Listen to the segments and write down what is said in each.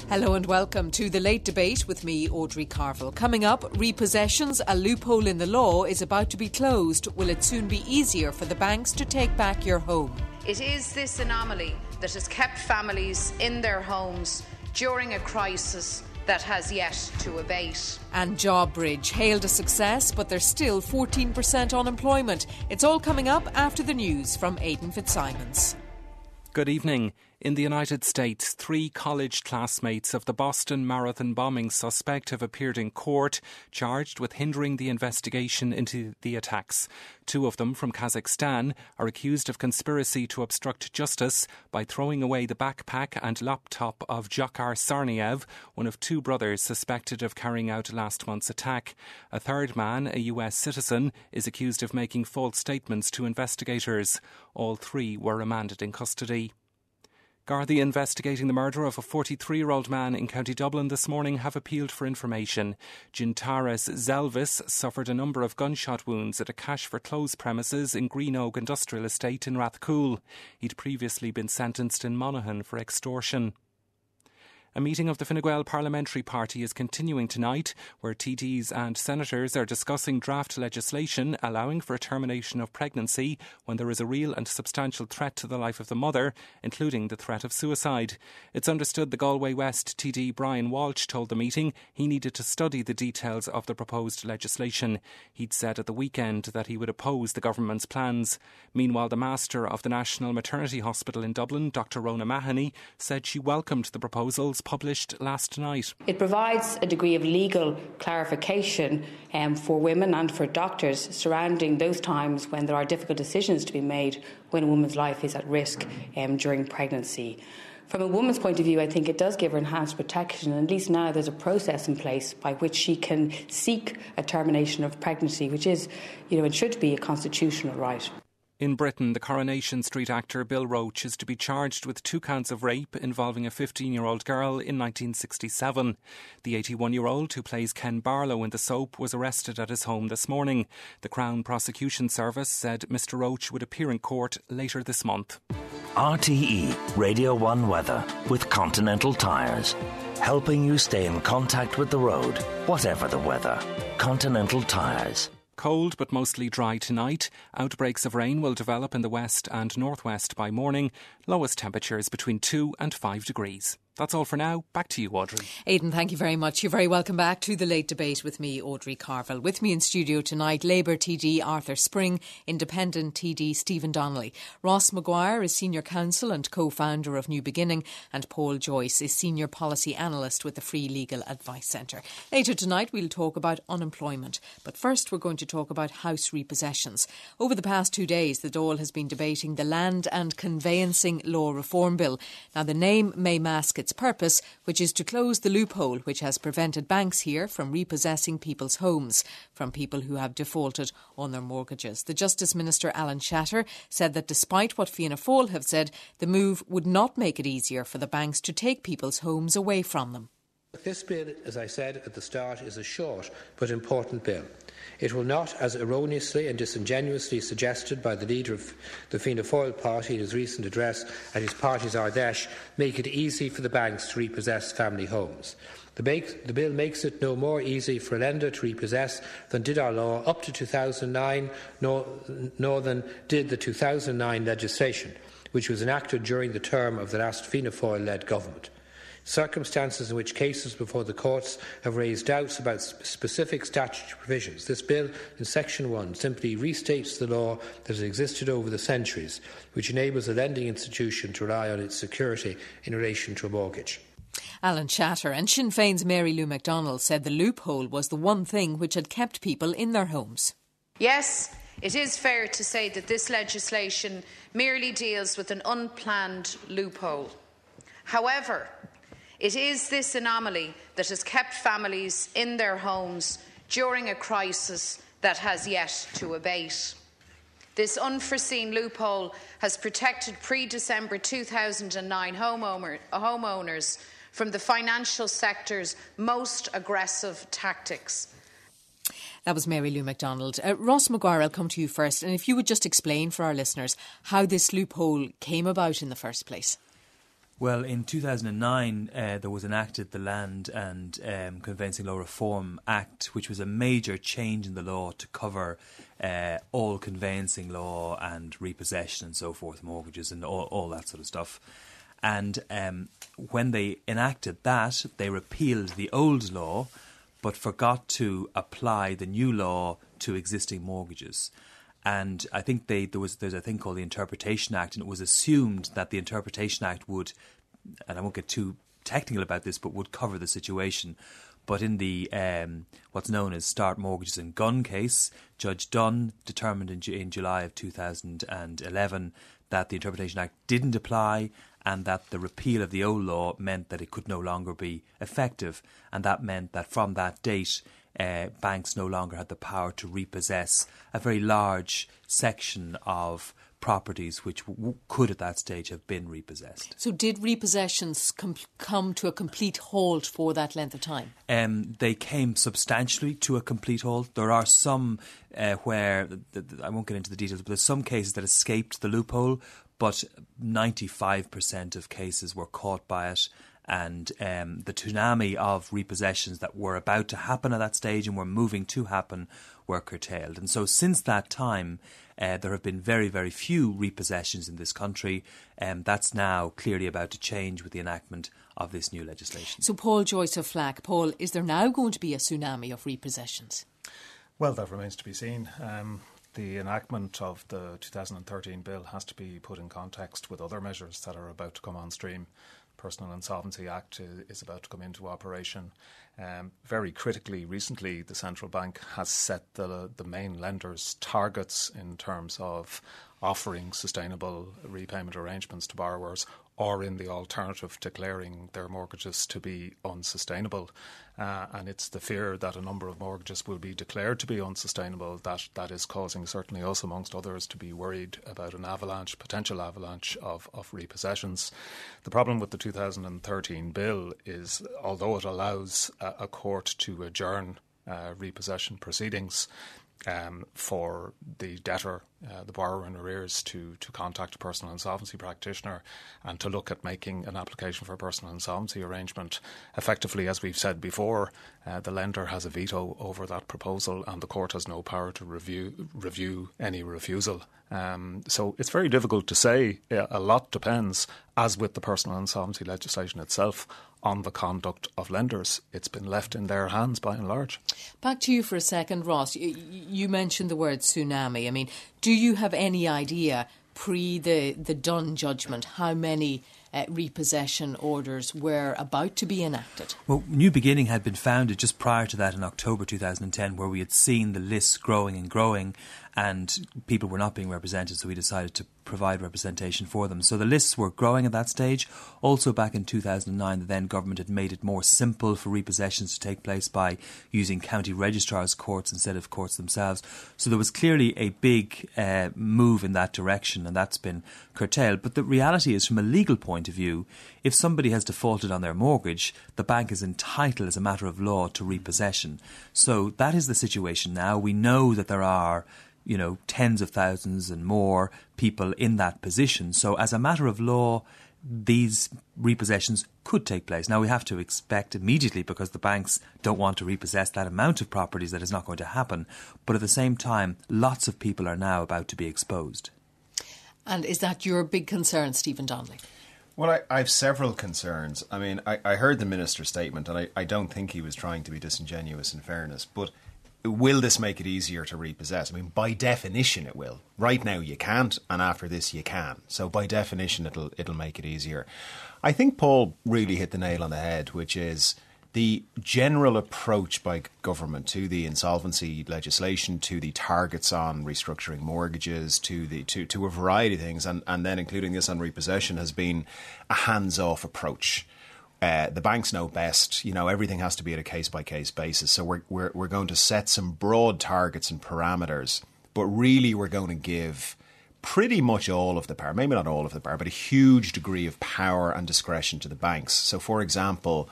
Hello and welcome to The Late Debate with me, Audrey Carville. Coming up, repossessions, a loophole in the law is about to be closed. Will it soon be easier for the banks to take back your home? It is this anomaly that has kept families in their homes during a crisis that has yet to abate. And JobBridge hailed a success, but there's still 14% unemployment. It's all coming up after the news from Aidan Fitzsimons. Good evening. In the United States, 3 college classmates of the Boston Marathon bombing suspect have appeared in court, charged with hindering the investigation into the attacks. 2 of them, from Kazakhstan, are accused of conspiracy to obstruct justice by throwing away the backpack and laptop of Dzhokhar Sarniev, one of 2 brothers suspected of carrying out last month's attack. A third man, a US citizen, is accused of making false statements to investigators. All 3 were remanded in custody. Gardaí investigating the murder of a 43-year-old man in County Dublin this morning have appealed for information. Gintaras Zelvis suffered a number of gunshot wounds at a cash for clothes premises in Greenogue Industrial Estate in Rathcoole. He'd previously been sentenced in Monaghan for extortion. A meeting of the Fine Gael Parliamentary Party is continuing tonight, where TDs and senators are discussing draft legislation allowing for a termination of pregnancy when there is a real and substantial threat to the life of the mother, including the threat of suicide. It's understood the Galway West TD Brian Walsh told the meeting he needed to study the details of the proposed legislation. He'd said at the weekend that he would oppose the government's plans. Meanwhile, the Master of the National Maternity Hospital in Dublin, Dr Rona Mahoney, said she welcomed the proposals published last night. It provides a degree of legal clarification for women and for doctors surrounding those times when there are difficult decisions to be made when a woman's life is at risk during pregnancy. From a woman's point of view, I think it does give her enhanced protection, and at least now there's a process in place by which she can seek a termination of pregnancy, which is, and should be a constitutional right. In Britain, the Coronation Street actor Bill Roache is to be charged with 2 counts of rape involving a 15-year-old girl in 1967. The 81-year-old, who plays Ken Barlow in the soap, was arrested at his home this morning. The Crown Prosecution Service said Mr Roache would appear in court later this month. RTE Radio 1 weather with Continental Tires. Helping you stay in contact with the road, whatever the weather. Continental Tires. Cold but mostly dry tonight. Outbreaks of rain will develop in the west and northwest by morning. Lowest temperatures between 2 and 5 degrees. That's all for now. Back to you, Audrey. Aidan, thank you very much. You're very welcome back to The Late Debate with me, Audrey Carville. With me in studio tonight, Labour TD Arthur Spring, Independent TD Stephen Donnelly. Ross Maguire is Senior Counsel and co-founder of New Beginning, and Paul Joyce is Senior Policy Analyst with the Free Legal Advice Centre. Later tonight, we'll talk about unemployment. But first, we're going to talk about house repossessions. Over the past 2 days, the Dáil has been debating the Land and Conveyancing Law Reform Bill. Now, the name may mask its purpose, which is to close the loophole which has prevented banks here from repossessing people's homes from people who have defaulted on their mortgages. The Justice Minister Alan Shatter said that despite what Fianna Fáil have said, the move would not make it easier for the banks to take people's homes away from them. This bill, as I said at the start, is a short but important bill. It will not, as erroneously and disingenuously suggested by the leader of the Fianna Fáil party in his recent address at his party's Ardèche, make it easy for the banks to repossess family homes. The bill makes it no more easy for a lender to repossess than did our law up to 2009, nor than did the 2009 legislation, which was enacted during the term of the last Fianna Fáil-led government. Circumstances in which cases before the courts have raised doubts about specific statutory provisions. This bill, in Section 1, simply restates the law that has existed over the centuries, which enables a lending institution to rely on its security in relation to a mortgage. Alan Shatter and Sinn Féin's Mary Lou McDonald said the loophole was the one thing which had kept people in their homes. Yes, it is fair to say that this legislation merely deals with an unplanned loophole. However, it is this anomaly that has kept families in their homes during a crisis that has yet to abate. This unforeseen loophole has protected pre-December 2009 homeowners from the financial sector's most aggressive tactics. That was Mary Lou McDonald. Ross Maguire, I'll come to you first. And if you would just explain for our listeners how this loophole came about in the first place. Well, in 2009, there was enacted the Land and Conveyancing Law Reform Act, which was a major change in the law to cover all conveyancing law and repossession and so forth, mortgages and all that sort of stuff. And when they enacted that, they repealed the old law, but forgot to apply the new law to existing mortgages. And I think there's a thing called the Interpretation Act, and it was assumed that the Interpretation Act would, and I won't get too technical about this, but would cover the situation. But in the what's known as Start Mortgages and Gun case, Judge Dunn determined in July of 2011 that the Interpretation Act didn't apply, and that the repeal of the old law meant that it could no longer be effective. And that meant that from that date, banks no longer had the power to repossess a very large section of properties which could at that stage have been repossessed. So did repossessions come to a complete halt for that length of time? They came substantially to a complete halt. There are some where, I won't get into the details, but there's some cases that escaped the loophole, but 95% of cases were caught by it. And the tsunami of repossessions that were about to happen at that stage and were moving to happen were curtailed. And so since that time, there have been very, very few repossessions in this country. That's now clearly about to change with the enactment of this new legislation. So Paul Joyce of Flack, Paul, is there now going to be a tsunami of repossessions? Well, that remains to be seen. The enactment of the 2013 bill has to be put in context with other measures that are about to come on stream. Personal Insolvency Act is about to come into operation. Very critically, recently, the central bank has set the main lenders' targets in terms of offering sustainable repayment arrangements to borrowers, or in the alternative, declaring their mortgages to be unsustainable. And it's the fear that a number of mortgages will be declared to be unsustainable that is causing certainly us, amongst others, to be worried about an potential avalanche of repossessions. The problem with the 2013 bill is, although it allows a court to adjourn repossession proceedings, for the debtor, the borrower in arrears, to contact a personal insolvency practitioner and to look at making an application for a personal insolvency arrangement. Effectively, as we've said before, the lender has a veto over that proposal, and the court has no power to review any refusal. So it's very difficult to say. A lot depends, as with the personal insolvency legislation itself, on the conduct of lenders. It's been left in their hands by and large. Back to you for a second, Ross. You mentioned the word tsunami. I mean, do you have any idea, pre the Dunn judgment, how many repossession orders were about to be enacted? Well, New Beginning had been founded just prior to that in October 2010, where we had seen the lists growing and growing, and people were not being represented, so we decided to provide representation for them. So the lists were growing at that stage. Also back in 2009, the then government had made it more simple for repossessions to take place by using county registrars' courts instead of courts themselves. So there was clearly a big move in that direction, and that's been curtailed. But the reality is, from a legal point of view, if somebody has defaulted on their mortgage, the bank is entitled as a matter of law to repossession. So that is the situation now. We know that there are tens of thousands and more people in that position. So as a matter of law, these repossessions could take place. Now, we have to expect immediately, because the banks don't want to repossess that amount of properties, that is not going to happen. But at the same time, lots of people are now about to be exposed. And is that your big concern, Stephen Donnelly? Well, I have several concerns. I mean, I heard the minister's statement, and I don't think he was trying to be disingenuous, in fairness, but will this make it easier to repossess? I mean, by definition it will. Right now you can't, and after this you can. So by definition it'll make it easier. I think Paul really hit the nail on the head, which is the general approach by government to the insolvency legislation, to the targets on restructuring mortgages, to a variety of things, and then including this on repossession, has been a hands-off approach. The banks know best. Everything has to be at a case-by-case basis. So we're going to set some broad targets and parameters, but really we're going to give pretty much all of the power, maybe not all of the power, but a huge degree of power and discretion to the banks. So, for example,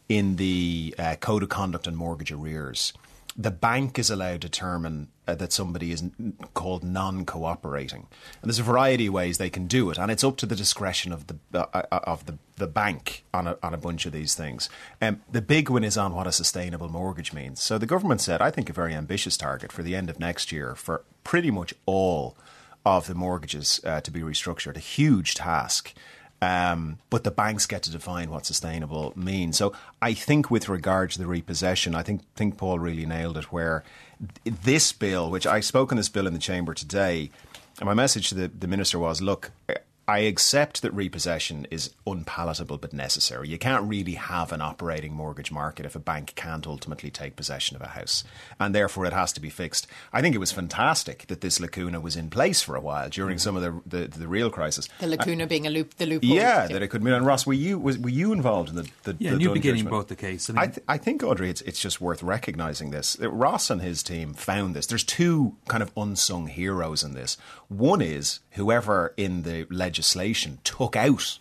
in the Code of Conduct on Mortgage Arrears, the bank is allowed to determine that somebody is called non-cooperating, and there's a variety of ways they can do it, and it's up to the discretion of the bank on a bunch of these things. The big one is on what a sustainable mortgage means. So the government said, I think, a very ambitious target for the end of next year for pretty much all of the mortgages to be restructured. A huge task. But the banks get to define what sustainable means. So I think with regard to the repossession, I think Paul really nailed it, where this bill, which I spoke on this bill in the Chamber today, and my message to the Minister was, look, I accept that repossession is unpalatable but necessary. You can't really have an operating mortgage market if a bank can't ultimately take possession of a house, and therefore it has to be fixed. I think it was fantastic that this lacuna was in place for a while during some of the real crisis. The lacuna being the loophole. Yeah, that it could mean. And Ross, were you involved in the new beginning judgment? brought the case. I think, Audrey, it's just worth recognising this. Ross and his team found this. There's two kind of unsung heroes in this. One is whoever in the legislation took out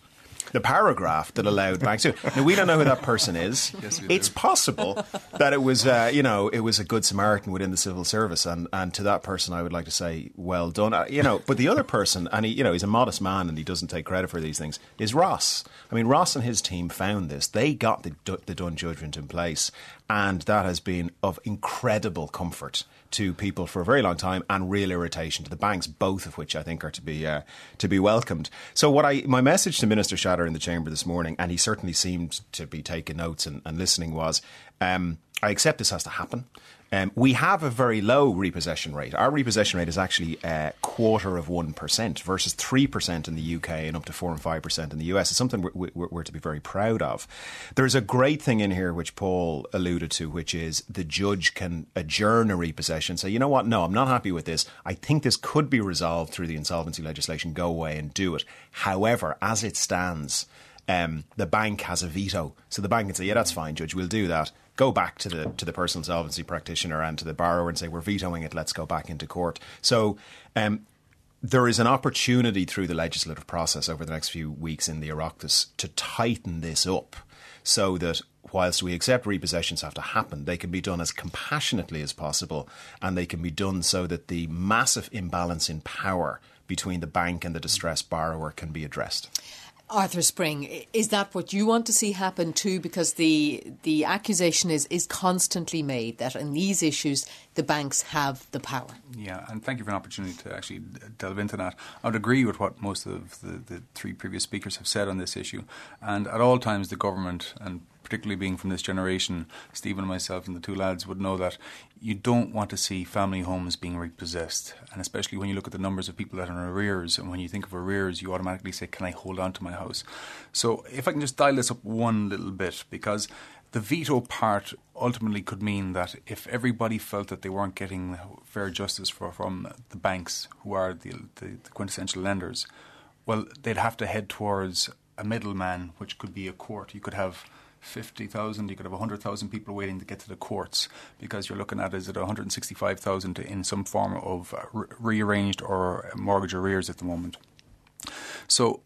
the paragraph that allowed banks to. Now, we don't know who that person is. Yes, it's possible that it was, it was a good Samaritan within the civil service, and to that person, I would like to say, well done. But the other person, and he's a modest man, and he doesn't take credit for these things, is Ross. I mean, Ross and his team found this. They got the Dunn judgment in place, and that has been of incredible comfort to people for a very long time, and real irritation to the banks, both of which I think are to be welcomed. So my message to Minister Shatter in the Chamber this morning, and he certainly seemed to be taking notes and listening, was I accept this has to happen. We have a very low repossession rate. Our repossession rate is actually 0.25% versus 3% in the UK and up to 4 and 5% in the US. It's something we're to be very proud of. There's a great thing in here which Paul alluded to, which is the judge can adjourn a repossession, say, you know what, no, I'm not happy with this. I think this could be resolved through the insolvency legislation. Go away and do it. However, as it stands, the bank has a veto. So the bank can say, yeah, that's fine, Judge, we'll do that. Go back to the personal insolvency practitioner and to the borrower and say, we're vetoing it, let's go back into court. So there is an opportunity through the legislative process over the next few weeks in the Oireachtas to tighten this up so that whilst we accept repossessions have to happen, they can be done as compassionately as possible, and they can be done so that the massive imbalance in power between the bank and the distressed borrower can be addressed. Arthur Spring, is that what you want to see happen too? Because the accusation is constantly made that in these issues the banks have the power. Yeah, and thank you for an opportunity to actually delve into that. I would agree with what most of the three previous speakers have said on this issue. And at all times the government, and particularly being from this generation, Stephen and myself and the two lads would know that you don't want to see family homes being repossessed, and especially when you look at the numbers of people that are in arrears, and when you think of arrears you automatically say, can I hold on to my house? So if I can just dial this up one little bit, because the veto part ultimately could mean that if everybody felt that they weren't getting fair justice from the banks, who are the quintessential lenders, well, they'd have to head towards a middleman, which could be a court. You could have 50,000, you could have 100,000 people waiting to get to the courts, because you're looking at, is it 165,000 in some form of rearranged or mortgage arrears at the moment. So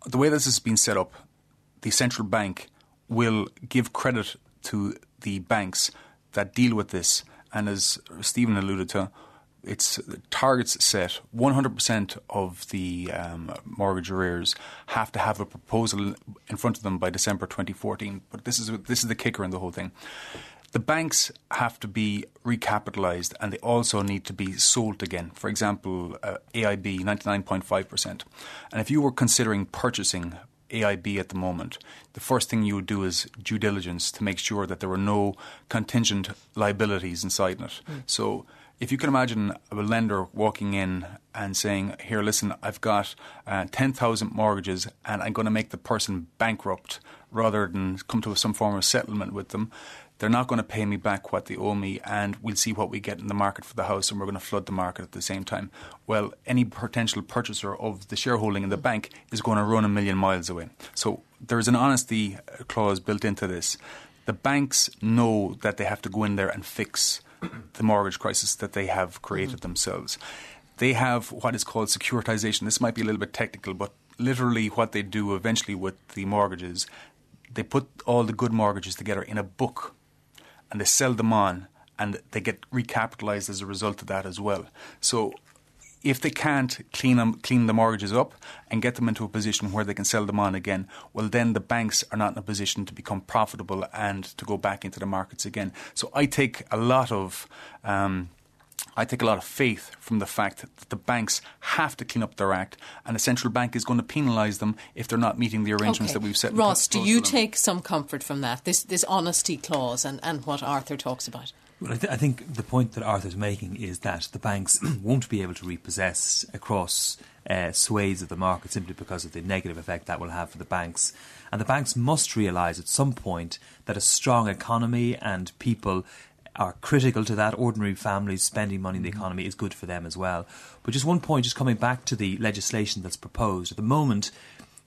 the way this has been set up, the central bank will give credit to the banks that deal with this, and as Stephen alluded to, it's targets set. 100% of the mortgage arrears have to have a proposal in front of them by December 2014. But this is the kicker in the whole thing. The banks have to be recapitalised, and they also need to be sold again. For example, AIB, 99.5%. And if you were considering purchasing AIB at the moment, the first thing you would do is due diligence to make sure that there were no contingent liabilities inside it. So if you can imagine a lender walking in and saying, here, listen, I've got 10,000 mortgages and I'm going to make the person bankrupt rather than come to some form of settlement with them. They're not going to pay me back what they owe me, and we'll see what we get in the market for the house, and we're going to flood the market at the same time. Well, any potential purchaser of the shareholding in the bank is going to run a million miles away. So there's an honesty clause built into this. The banks know that they have to go in there and fix the mortgage crisis that they have created themselves. They have what is called securitization. This might be a little bit technical, but literally what they do eventually with the mortgages, they put all the good mortgages together in a book and they sell them on, and they get recapitalised as a result of that as well. So if they can't clean the mortgages up and get them into a position where they can sell them on again, well, then the banks are not in a position to become profitable and to go back into the markets again. So I take a lot of faith from the fact that the banks have to clean up their act, and the central bank is going to penalise them if they're not meeting the arrangements that we've set in place. Ross, do you take some comfort from that, this honesty clause and what Arthur talks about? Well, I think the point that Arthur's making is that the banks won't be able to repossess across swathes of the market simply because of the negative effect that will have for the banks. And the banks must realise at some point that a strong economy and people are critical to that. Ordinary families spending money in the economy is good for them as well. But just one point, just coming back to the legislation that's proposed. At the moment,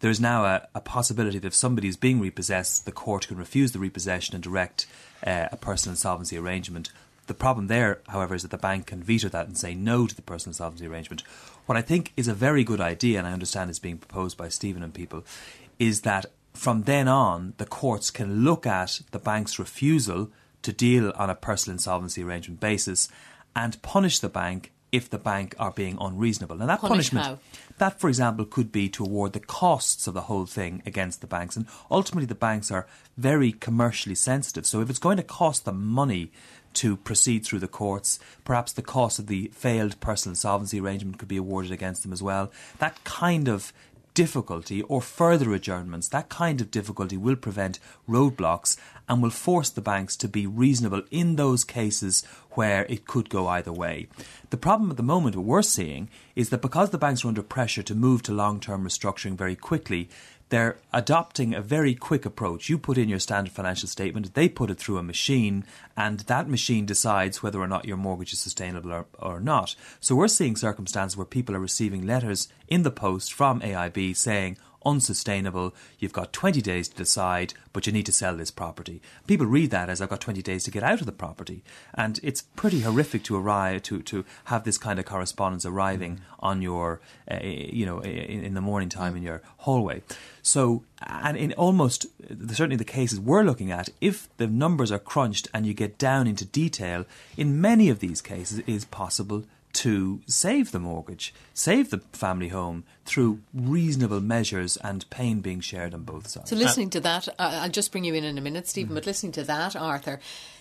there is now a possibility that if somebody is being repossessed, the court can refuse the repossession and direct a personal insolvency arrangement. The problem there, however, is that the bank can veto that and say no to the personal insolvency arrangement. What I think is a very good idea, and I understand is being proposed by Stephen and people, is that from then on, the courts can look at the bank's refusal to deal on a personal insolvency arrangement basis and punish the bank if the bank are being unreasonable. Now, that punishment, that, for example, could be to award the costs of the whole thing against the banks. And ultimately, the banks are very commercially sensitive. So if it's going to cost them money to proceed through the courts, perhaps the cost of the failed personal insolvency arrangement could be awarded against them as well. That kind of difficulty or further adjournments, that kind of difficulty will prevent roadblocks and will force the banks to be reasonable in those cases where it could go either way. The problem at the moment, what we're seeing, is that because the banks are under pressure to move to long-term restructuring very quickly, they're adopting a very quick approach. You put in your standard financial statement, they put it through a machine, and that machine decides whether or not your mortgage is sustainable or not. So we're seeing circumstances where people are receiving letters in the post from AIB saying, unsustainable, you've got 20 days to decide, but you need to sell this property. People read that as I've got 20 days to get out of the property. And it's pretty horrific to arrive to have this kind of correspondence arriving on your, in the morning time in your hallway. So, and in almost, certainly the cases we're looking at, if the numbers are crunched and you get down into detail, in many of these cases it is possible to save the mortgage, save the family home through reasonable measures and pain being shared on both sides. So listening to that, I'll just bring you in a minute, Stephen, but listening to that, Arthur,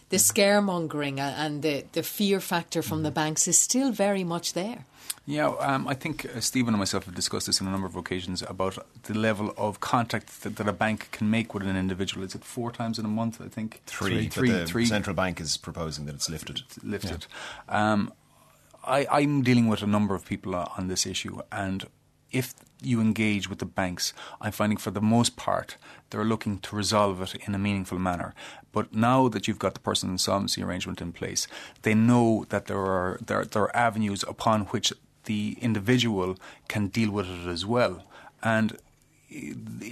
the scaremongering and the fear factor from the banks is still very much there. Yeah, I think Stephen and myself have discussed this on a number of occasions about the level of contact that a bank can make with an individual. Is it 4 times in a month, I think? Three. The central bank is proposing that it's lifted. Yeah. I'm dealing with a number of people on this issue, and if you engage with the banks, I'm finding for the most part they're looking to resolve it in a meaningful manner. But now that you've got the personal insolvency arrangement in place, they know that there are avenues upon which the individual can deal with it as well. And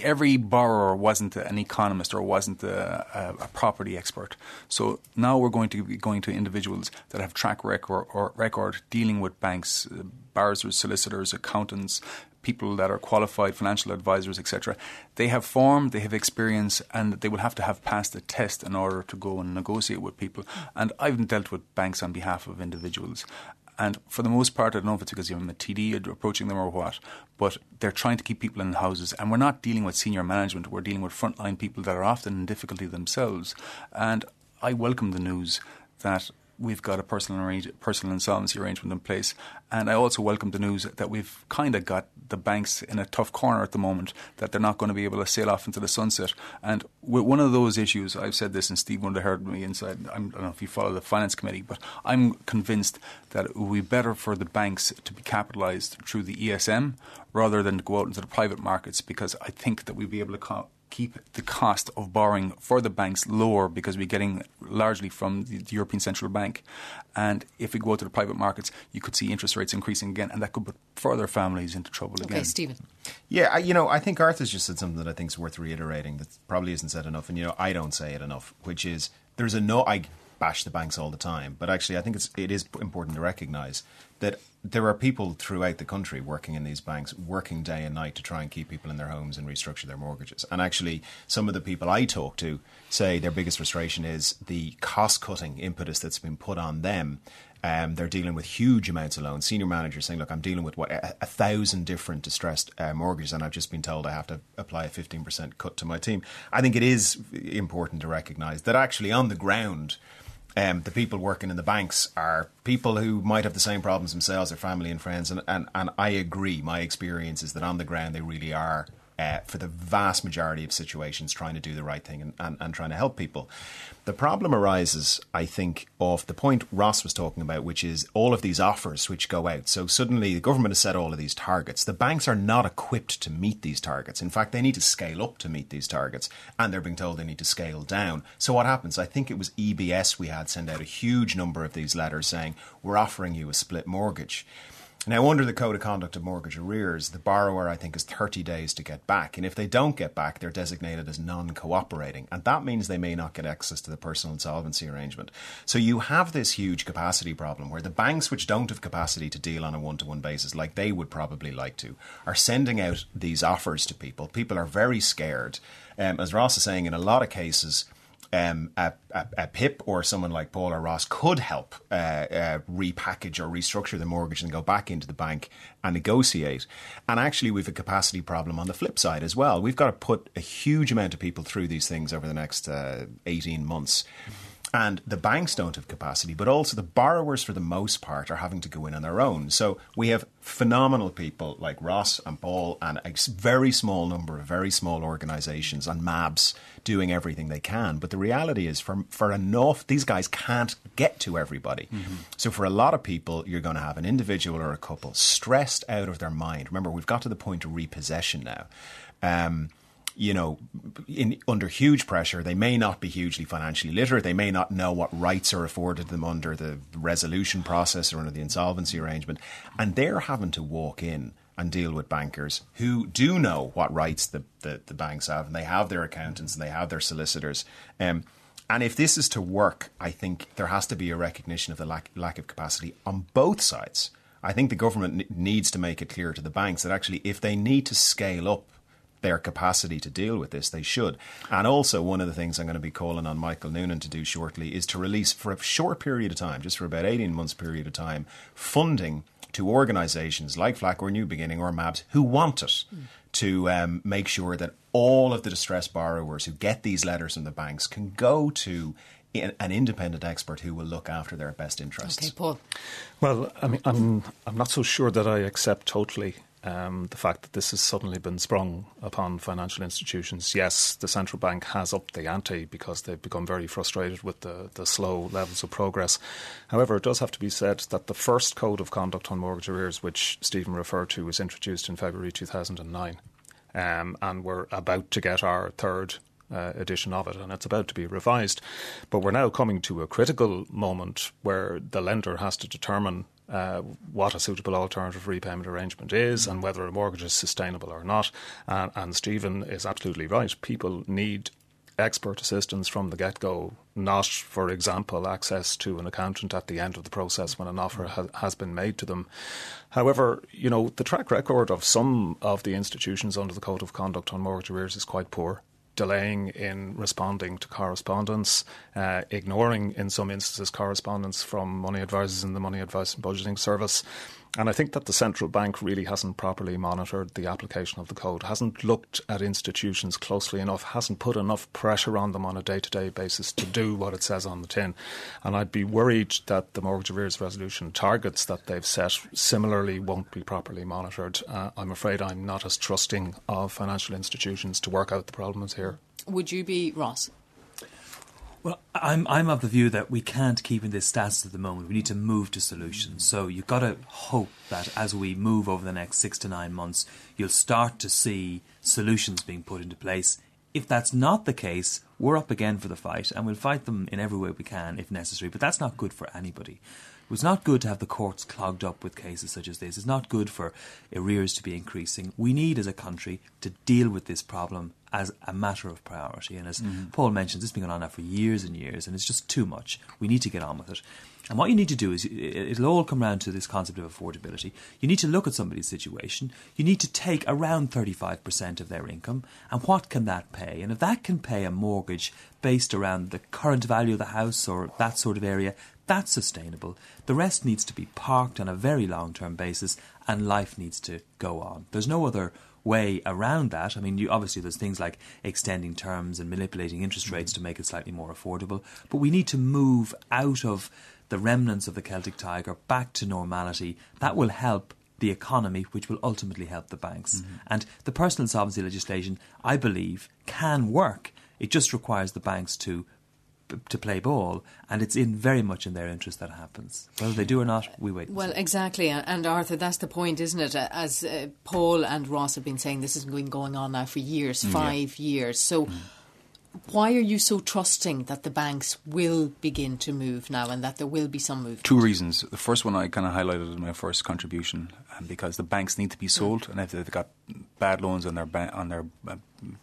every borrower wasn't an economist or wasn't a property expert. So now we're going to be going to individuals that have track record dealing with banks, barristers, solicitors, accountants, people that are qualified financial advisors, etc. They have form, they have experience, and they will have to have passed a test in order to go and negotiate with people. And I've dealt with banks on behalf of individuals. And for the most part, I don't know if it's because I'm a TD approaching them or what, but they're trying to keep people in houses. And we're not dealing with senior management. We're dealing with frontline people that are often in difficulty themselves. And I welcome the news that we've got a personal insolvency arrangement in place. And I also welcome the news that we've kind of got the banks in a tough corner at the moment, that they're not going to be able to sail off into the sunset. And with one of those issues, I've said this, and Steve would have heard me inside, I don't know if you follow the finance committee, but I'm convinced that it would be better for the banks to be capitalised through the ESM rather than to go out into the private markets, because I think that we'd be able to keep the cost of borrowing for the banks lower, because we're getting largely from the European Central Bank. And if we go to the private markets, you could see interest rates increasing again, and that could put further families into trouble again. Okay, Stephen. Yeah, I think Arthur's just said something that I think is worth reiterating that probably isn't said enough, and I don't say it enough, which is banks bash the banks all the time, but actually I think it is important to recognise that there are people throughout the country working in these banks, working day and night to try and keep people in their homes and restructure their mortgages. And actually, some of the people I talk to say their biggest frustration is the cost-cutting impetus that's been put on them. They're dealing with huge amounts of loans. Senior managers saying, look, I'm dealing with 1,000 different distressed mortgages, and I've just been told I have to apply a 15% cut to my team. I think it is important to recognise that actually on the ground, the people working in the banks are people who might have the same problems themselves, their family and friends. And I agree. My experience is that on the ground, they really are, for the vast majority of situations, trying to do the right thing and trying to help people. The problem arises, I think, of the point Ross was talking about, which is all of these offers which go out. So suddenly the government has set all of these targets. The banks are not equipped to meet these targets. In fact, they need to scale up to meet these targets, and they're being told they need to scale down. So what happens? I think it was EBS we had send out a huge number of these letters saying, we're offering you a split mortgage. Now, under the Code of Conduct of Mortgage Arrears, the borrower, I think, has 30 days to get back. And if they don't get back, they're designated as non-cooperating. And that means they may not get access to the personal insolvency arrangement. So you have this huge capacity problem where the banks which don't have capacity to deal on a one-to-one basis, like they would probably like to, are sending out these offers to people. People are very scared. As Ross is saying, in a lot of cases, a PIP or someone like Paul or Ross could help repackage or restructure the mortgage and go back into the bank and negotiate. And actually, we've a capacity problem on the flip side as well. We've got to put a huge amount of people through these things over the next 18 months. And the banks don't have capacity, but also the borrowers, for the most part, are having to go in on their own. So we have phenomenal people like Ross and Paul and a very small number of very small organisations and MABs doing everything they can. But the reality is, for enough, these guys can't get to everybody. Mm-hmm. So for a lot of people, you're going to have an individual or a couple stressed out of their mind. Remember, we've got to the point of repossession now. Under huge pressure, they may not be hugely financially literate. They may not know what rights are afforded them under the resolution process or under the insolvency arrangement. And they're having to walk in and deal with bankers who do know what rights the banks have, and they have their accountants and they have their solicitors. And if this is to work, I think there has to be a recognition of the lack of capacity on both sides. I think the government needs to make it clear to the banks that actually if they need to scale up their capacity to deal with this, they should. And also, one of the things I'm going to be calling on Michael Noonan to do shortly is to release, for a short period of time, just for about 18 months period of time, funding to organisations like FLAC or New Beginning or MABs who want it, to make sure that all of the distressed borrowers who get these letters from the banks can go to an independent expert who will look after their best interests. Okay, Paul. Well, I mean, I'm not so sure that I accept totally the fact that this has suddenly been sprung upon financial institutions. Yes, the central bank has upped the ante because they've become very frustrated with the slow levels of progress. However, it does have to be said that the first Code of Conduct on Mortgage Arrears, which Stephen referred to, was introduced in February 2009. And we're about to get our third edition of it, and it's about to be revised. But we're now coming to a critical moment where the lender has to determine what a suitable alternative repayment arrangement is and whether a mortgage is sustainable or not. And Stephen is absolutely right. People need expert assistance from the get-go, not, for example, access to an accountant at the end of the process when an offer has been made to them. However, the track record of some of the institutions under the Code of Conduct on Mortgage Arrears is quite poor. Delaying in responding to correspondence, ignoring in some instances correspondence from money advisors in the Money Advice and Budgeting Service. And I think that the central bank really hasn't properly monitored the application of the code, hasn't looked at institutions closely enough, hasn't put enough pressure on them on a day-to-day basis to do what it says on the tin. And I'd be worried that the mortgage arrears resolution targets that they've set similarly won't be properly monitored. I'm afraid I'm not as trusting of financial institutions to work out the problems here. Would you be, Ross? Well, I'm of the view that we can't keep in this status at the moment. We need to move to solutions. So you've got to hope that as we move over the next 6 to 9 months, you'll start to see solutions being put into place. If that's not the case, we're up again for the fight, and we'll fight them in every way we can if necessary. But that's not good for anybody. It's not good to have the courts clogged up with cases such as this. It's not good for arrears to be increasing. We need, as a country, to deal with this problem as a matter of priority. And as Paul mentioned, this has been going on now for years and years, and it's just too much. We need to get on with it. And what you need to do is, it'll all come round to this concept of affordability. You need to look at somebody's situation. You need to take around 35% of their income, and what can that pay? And if that can pay a mortgage based around the current value of the house or that sort of area, that's sustainable. The rest needs to be parked on a very long-term basis, and life needs to go on. There's no other way around that. I mean, obviously there's things like extending terms and manipulating interest rates to make it slightly more affordable, but we need to move out of the remnants of the Celtic Tiger back to normality. That will help the economy, which will ultimately help the banks. And the personal insolvency legislation, I believe, can work. It just requires the banks to play ball, and it's very much in their interest that happens. Whether they do or not, we wait. Well, exactly. And Arthur, that's the point, isn't it? As Paul and Ross have been saying, this has been going on now for years, 5 years. So why are you so trusting that the banks will begin to move now and that there will be some movement? Two reasons. The first one I kind of highlighted in my first contribution, because the banks need to be sold, and if they've got bad loans on their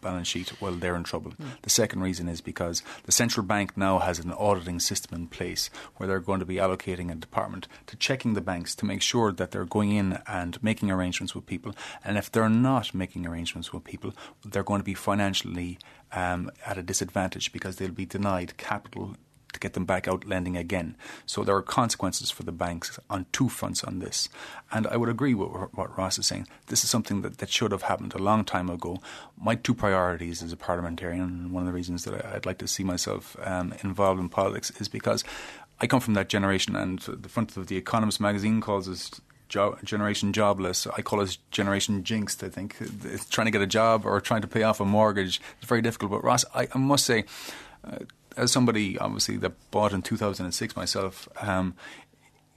balance sheet, well, they're in trouble. The second reason is because the central bank now has an auditing system in place where they're going to be allocating a department to checking the banks to make sure that they're going in and making arrangements with people. And if they're not making arrangements with people, they're going to be financially at a disadvantage because they'll be denied capital to get them back out lending again. So there are consequences for the banks on two fronts on this. And I would agree with what Ross is saying. This is something that should have happened a long time ago. My two priorities as a parliamentarian, and one of the reasons that I'd like to see myself involved in politics, is because I come from that generation, and the front of the Economist magazine calls us generation jobless. I call us generation jinxed, I think. It's trying to get a job or trying to pay off a mortgage. It's very difficult. But Ross, I must say, as somebody obviously that bought in 2006 myself,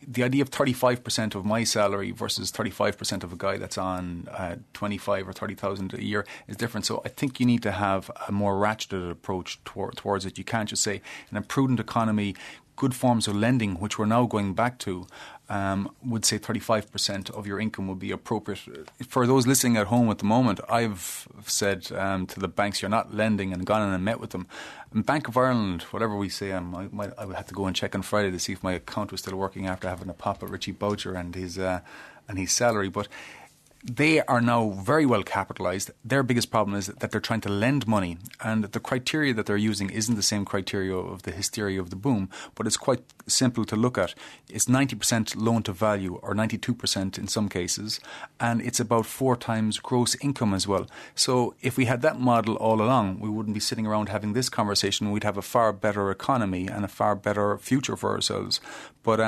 the idea of 35% of my salary versus 35% of a guy that's on 25 or 30,000 a year is different. So I think you need to have a more ratcheted approach towards it. You can't just say in a prudent economy, good forms of lending, which we're now going back to, would say 35% of your income would be appropriate. For those listening at home at the moment, I've said to the banks, you're not lending, and gone in and met with them. And Bank of Ireland, whatever we say, I would have to go and check on Friday to see if my account was still working after having a pop at Richie Boucher and his salary. But they are now very well capitalised. Their biggest problem is that they're trying to lend money, and the criteria that they're using isn't the same criteria of the hysteria of the boom, but it's quite simple to look at. It's 90% loan to value, or 92% in some cases, and it's about 4 times gross income as well. So if we had that model all along, we wouldn't be sitting around having this conversation. We'd have a far better economy and a far better future for ourselves. But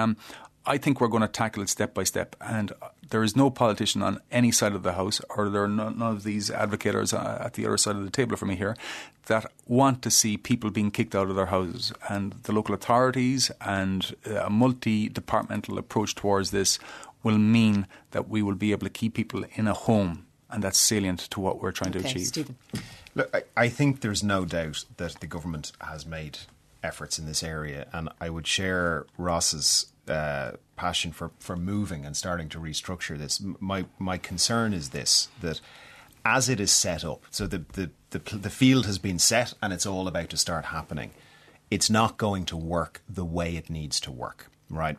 I think we're going to tackle it step by step, and there is no politician on any side of the House, or there are none of these advocators at the other side of the table for me here, that want to see people being kicked out of their houses. And the local authorities and a multi-departmental approach towards this will mean that we will be able to keep people in a home, and that's salient to what we're trying to achieve. Stephen. Look, I think there's no doubt that the government has made efforts in this area, and I would share Ross's passion for moving and starting to restructure this. My concern is this, that as it is set up, so the field has been set and it's all about to start happening, it's not going to work the way it needs to work, right?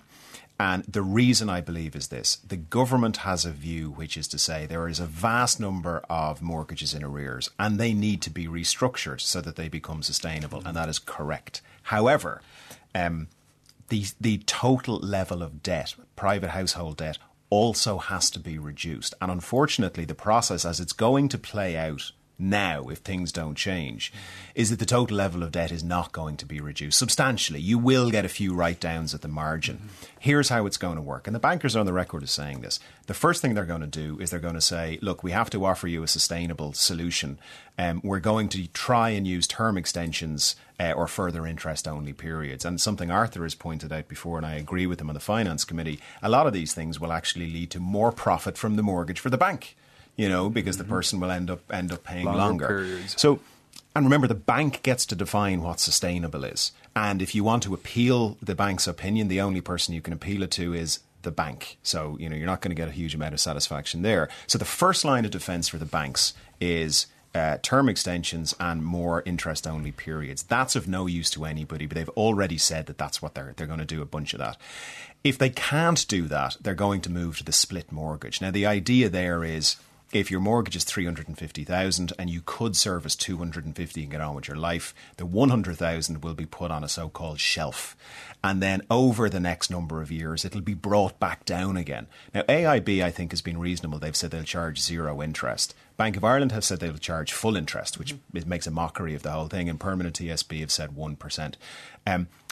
And the reason I believe is this: the government has a view, which is to say there is a vast number of mortgages in arrears and they need to be restructured so that they become sustainable, and that is correct. However, the total level of debt, private household debt, also has to be reduced. And unfortunately, the process as it's going to play out now, if things don't change, is that the total level of debt is not going to be reduced substantially. You will get a few write-downs at the margin. Here's how it's going to work. And the bankers are on the record as saying this. The first thing they're going to do is they're going to say, look, we have to offer you a sustainable solution. We're going to try and use term extensions or further interest-only periods. And something Arthur has pointed out before, and I agree with him on the Finance Committee, a lot of these things will actually lead to more profit from the mortgage for the bank, you know, because the person will end up paying longer. So, and remember, the bank gets to define what sustainable is. And if you want to appeal the bank's opinion, the only person you can appeal it to is the bank. So, you know, you're not going to get a huge amount of satisfaction there. So the first line of defence for the banks is term extensions and more interest-only periods. That's of no use to anybody, but they've already said that that's what they're going to do, a bunch of that. If they can't do that, they're going to move to the split mortgage. Now, the idea there is, if your mortgage is $350,000 and you could service $250 and get on with your life, the $100,000 will be put on a so-called shelf. And then over the next number of years, it'll be brought back down again. Now, AIB, I think, has been reasonable. They've said they'll charge zero interest. Bank of Ireland have said they'll charge full interest, which makes a mockery of the whole thing. And Permanent TSB have said 1%.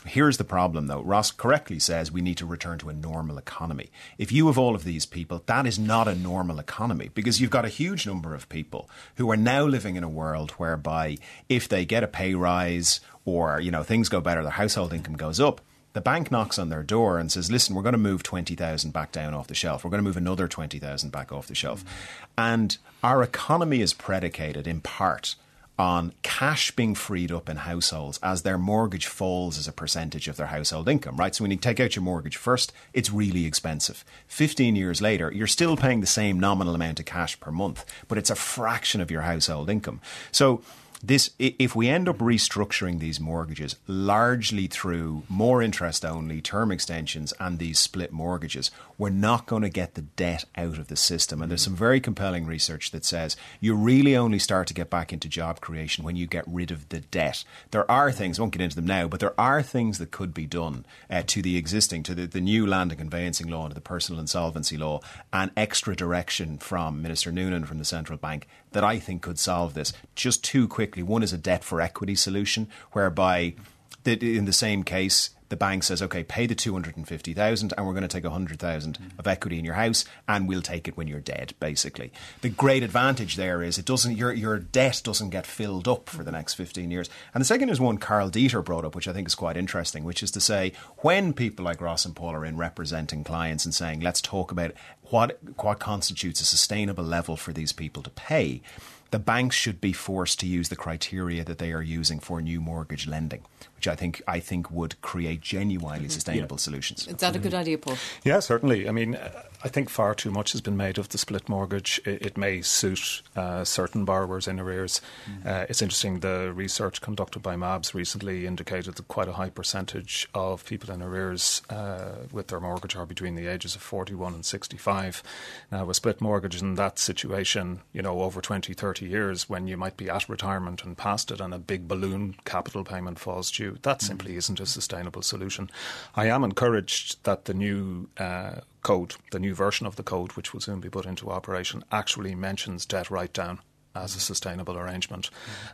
Here's the problem, though. Ross correctly says we need to return to a normal economy. If you have all of these people, that is not a normal economy, because you've got a huge number of people who are now living in a world whereby if they get a pay rise or, things go better, their household income goes up, the bank knocks on their door and says, listen, we're going to move 20,000 back down off the shelf. We're going to move another 20,000 back off the shelf. And our economy is predicated in part on cash being freed up in households as their mortgage falls as a percentage of their household income, right? So when you take out your mortgage first, it's really expensive. 15 years later, you're still paying the same nominal amount of cash per month, but it's a fraction of your household income. So if we end up restructuring these mortgages largely through more interest-only term extensions and these split mortgages, we're not going to get the debt out of the system. And there's some very compelling research that says you really only start to get back into job creation when you get rid of the debt. There are things, I won't get into them now, but there are things that could be done to the new land and conveyancing law and to the personal insolvency law, and extra direction from Minister Noonan from the Central Bank that I think could solve this. Just two quickly. One is a debt for equity solution, whereby in the same case, the bank says, OK, pay the $250,000 and we're going to take $100,000 of equity in your house and we'll take it when you're dead, basically. The great advantage there is your debt doesn't get filled up for the next 15 years. And the second is one Carl Dieter brought up, which I think is quite interesting, which is to say, when people like Ross and Paul are in representing clients and saying, let's talk about what constitutes a sustainable level for these people to pay, the banks should be forced to use the criteria that they are using for new mortgage lending, which I think would create genuinely sustainable solutions. Is that a good idea, Paul? Yeah, certainly. I mean, I think far too much has been made of the split mortgage. It may suit certain borrowers in arrears. It's interesting, the research conducted by MABS recently indicated that quite a high percentage of people in arrears with their mortgage are between the ages of 41 and 65. Now, a split mortgage in that situation, over 20, 30 years, when you might be at retirement and past it and a big balloon capital payment falls due, that simply isn't a sustainable solution. I am encouraged that the new code, the new version of the code, which will soon be put into operation, actually mentions debt write-down as a sustainable arrangement.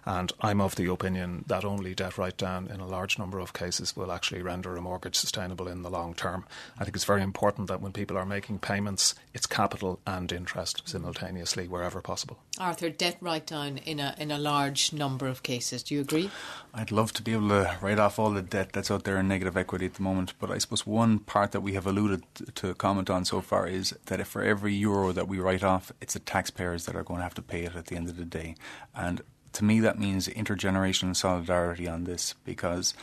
And I'm of the opinion that only debt write-down in a large number of cases will actually render a mortgage sustainable in the long term. I think it's very important that when people are making payments, it's capital and interest simultaneously wherever possible. Arthur, debt write-down in a large number of cases. Do you agree? I'd love to be able to write off all the debt that's out there in negative equity at the moment, but I suppose one part that we have alluded to comment on so far is that if for every euro that we write off, it's the taxpayers that are going to have to pay it at the end of the day. And to me that means intergenerational solidarity on this, because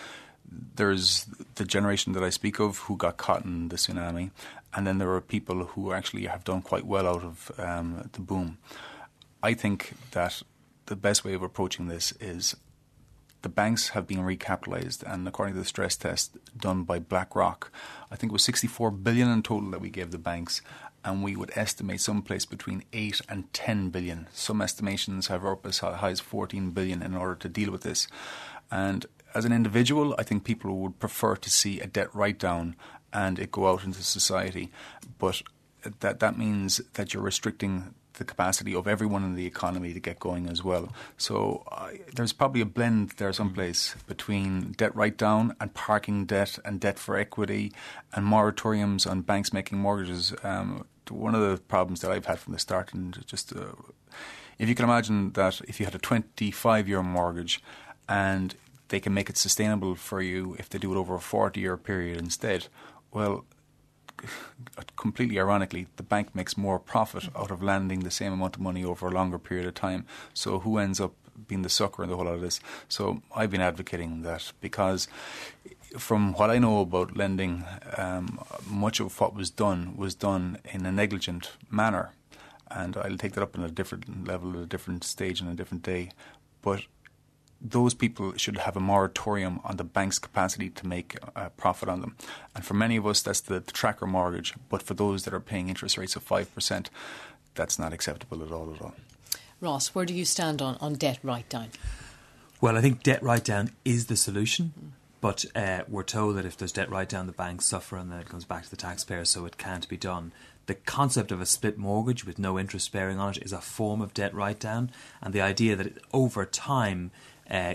there's the generation that I speak of who got caught in the tsunami, and then there are people who actually have done quite well out of the boom. I think that the best way of approaching this is the banks have been recapitalised, and according to the stress test done by BlackRock, I think it was $64 billion in total that we gave the banks, and we would estimate someplace between 8 and 10 billion. Some estimations have up as high as 14 billion in order to deal with this. And as an individual, I think people would prefer to see a debt write-down and it go out into society. But that means that you're restricting the capacity of everyone in the economy to get going as well. So there's probably a blend there someplace between debt write-down and parking debt and debt for equity and moratoriums on banks making mortgages. One of the problems that I've had from the start, and just if you can imagine that if you had a 25-year mortgage and they can make it sustainable for you if they do it over a 40-year period instead, well, completely ironically, the bank makes more profit out of lending the same amount of money over a longer period of time. So who ends up being the sucker in the whole lot of this? So I've been advocating that, because from what I know about lending, much of what was done in a negligent manner. and I'll take that up on a different level, at a different stage, and a different day. But those people should have a moratorium on the bank's capacity to make a profit on them. And for many of us, that's the tracker mortgage. But for those that are paying interest rates of 5%, that's not acceptable at all. Ross, where do you stand on debt write-down? Well, I think debt write-down is the solution. But we're told that if there's debt write-down, the banks suffer and then it comes back to the taxpayer, so it can't be done. The concept of a split mortgage with no interest bearing on it is a form of debt write-down, and the idea that over time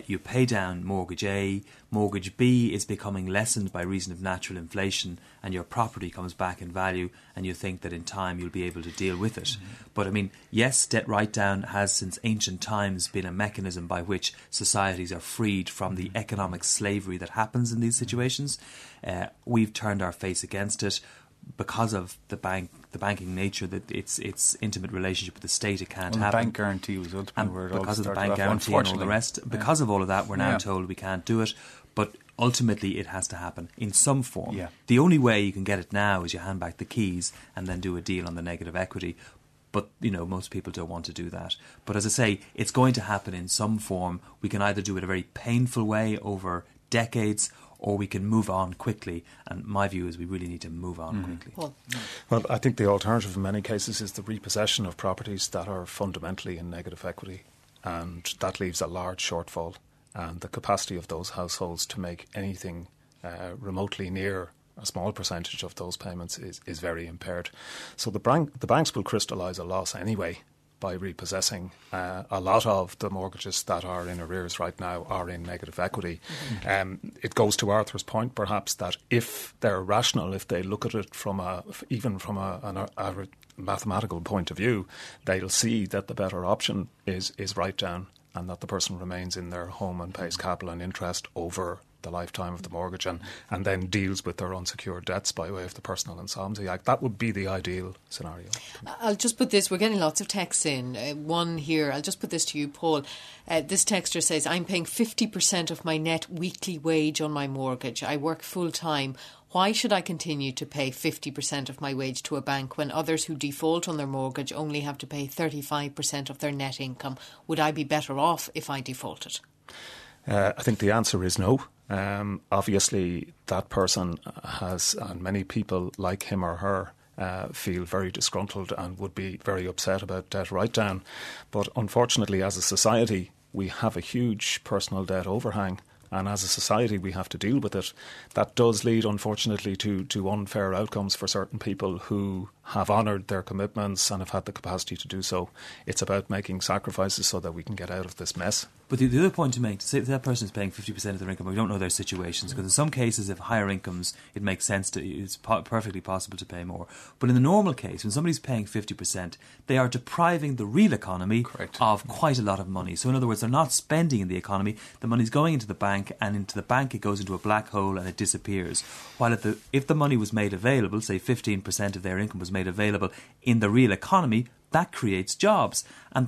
you pay down mortgage A, mortgage B is becoming lessened by reason of natural inflation, and your property comes back in value, and you think that in time you'll be able to deal with it. But I mean, yes, debt write-down has since ancient times been a mechanism by which societies are freed from the economic slavery that happens in these situations. We've turned our face against it. Because of the banking nature, that its intimate relationship with the state, it can't happen. The bank guarantee was ultimately where it all because of the started bank off, guarantee and all the rest. Because of all of that, we're now told we can't do it. But ultimately, it has to happen in some form. Yeah. The only way you can get it now is you hand back the keys and then do a deal on the negative equity. But, most people don't want to do that. But as I say, it's going to happen in some form. We can either do it a very painful way over decades, or we can move on quickly. And my view is we really need to move on quickly. Well, I think the alternative in many cases is the repossession of properties that are fundamentally in negative equity. And that leaves a large shortfall. And the capacity of those households to make anything remotely near a small percentage of those payments is very impaired. So the banks will crystallise a loss anyway by repossessing. A lot of the mortgages that are in arrears right now are in negative equity. It goes to Arthur's point, perhaps, that if they're rational, if they look at it even from a mathematical point of view, they'll see that the better option is write down, and that the person remains in their home and pays capital and interest over the lifetime of the mortgage, and then deals with their unsecured debts by way of the Personal Insolvency Act. That would be the ideal scenario. I'll just put this, we're getting lots of texts in. One here, I'll just put this to you, Paul. This texter says, I'm paying 50% of my net weekly wage on my mortgage. I work full time. Why should I continue to pay 50% of my wage to a bank when others who default on their mortgage only have to pay 35% of their net income? Would I be better off if I defaulted? I think the answer is no. Obviously, that person has, and many people like him or her, feel very disgruntled and would be very upset about debt write-down. But unfortunately, as a society, we have a huge personal debt overhang. And as a society, we have to deal with it. That does lead, unfortunately, to unfair outcomes for certain people who have honoured their commitments and have had the capacity to do so. It's about making sacrifices so that we can get out of this mess. But the other point to make, to say that person is paying 50% of their income, we don't know their situations, because in some cases, if higher incomes, it makes sense it's perfectly possible to pay more. But in the normal case, when somebody's paying 50%, they are depriving the real economy of quite a lot of money. So in other words, they're not spending in the economy, the money's going into the bank, and into the bank it goes into a black hole and it disappears. While if the money was made available, say 15% of their income was made available in the real economy, that creates jobs, and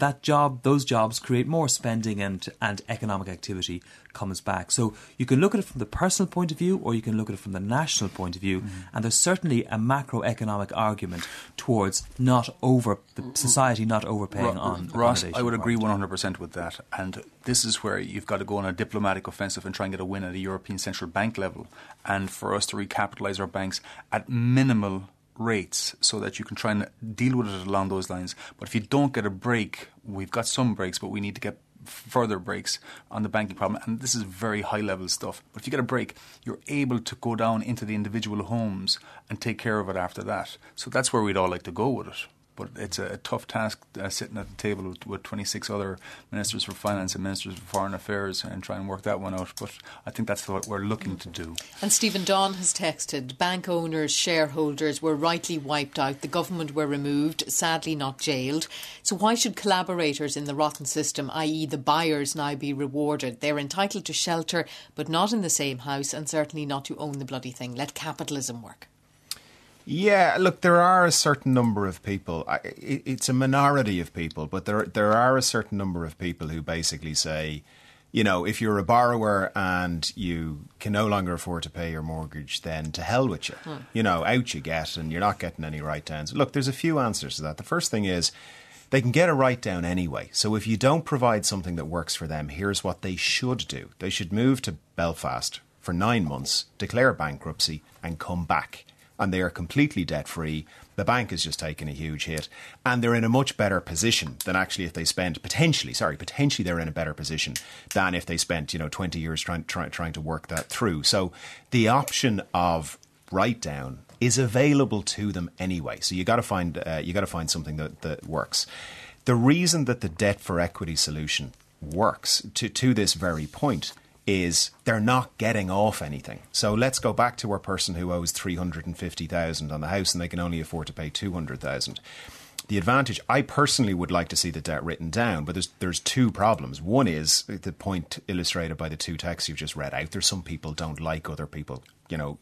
those jobs create more spending, and economic activity comes back. So you can look at it from the personal point of view, or you can look at it from the national point of view, and there's certainly a macroeconomic argument towards the society not overpaying on Ross, I would agree 100% with that, and this is where you've got to go on a diplomatic offensive and try and get a win at a European Central Bank level, and for us to recapitalise our banks at minimal rates so that you can try and deal with it along those lines. But if you don't get a break, we've got some breaks, but we need to get further breaks on the banking problem, and this is very high level stuff. But if you get a break, you're able to go down into the individual homes and take care of it after that. So that's where we'd all like to go with it. But it's a tough task sitting at the table with 26 other Ministers for Finance and Ministers for Foreign Affairs and try and work that one out. But I think that's what we're looking to do. And Stephen Don has texted, bank owners, shareholders were rightly wiped out. The government were removed, sadly not jailed. So why should collaborators in the rotten system, i.e. the buyers, now be rewarded? They're entitled to shelter, but not in the same house, and certainly not to own the bloody thing. Let capitalism work. Yeah, look, there are a certain number of people. It's a minority of people, but there are a certain number of people who basically say, You know, if you're a borrower and you can no longer afford to pay your mortgage, then to hell with you. You know, out you get, and you're not getting any write-downs. Look, there's a few answers to that. The first thing is they can get a write-down anyway. So if you don't provide something that works for them, here's what they should do. They should move to Belfast for 9 months, declare bankruptcy and come back. And they are completely debt-free. The bank has just taken a huge hit, and they're in a much better position than actually if they spent potentially they're in a better position than if they spent 20 years trying to work that through. So the option of write down is available to them anyway. So you got to find something that works. The reason that the debt for equity solution works to this very point is they're not getting off anything. So let's go back to our person who owes $350,000 on the house and they can only afford to pay $200,000. The advantage, I personally would like to see the debt written down, but there's two problems. One is the point illustrated by the two texts you've just read out. There's some people don't like other people,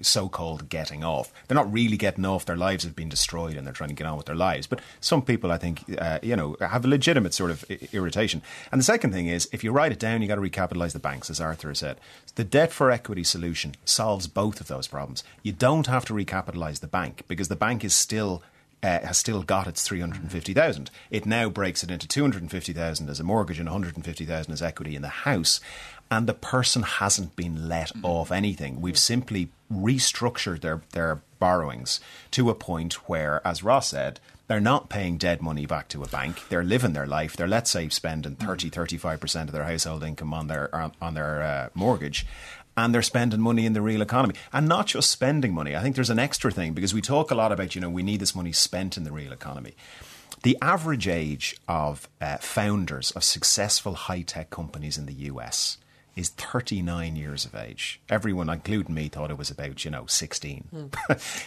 so-called getting off. They're not really getting off. Their lives have been destroyed and they're trying to get on with their lives. But some people, I think, have a legitimate sort of irritation. And the second thing is, if you write it down, you got to recapitalise the banks, as Arthur has said. The debt for equity solution solves both of those problems. You don't have to recapitalise the bank because the bank is still has still got its $350,000. It now breaks it into $250,000 as a mortgage and $150,000 as equity in the house. And the person hasn't been let off anything. We've simply restructured their borrowings to a point where, as Ross said, they're not paying dead money back to a bank. They're living their life. They're, let's say, spending 35% of their household income on their mortgage. And they're spending money in the real economy. And not just spending money. I think there's an extra thing, because we talk a lot about, we need this money spent in the real economy. The average age of founders of successful high-tech companies in the US is 39 years of age. Everyone, including me, thought it was about, 16.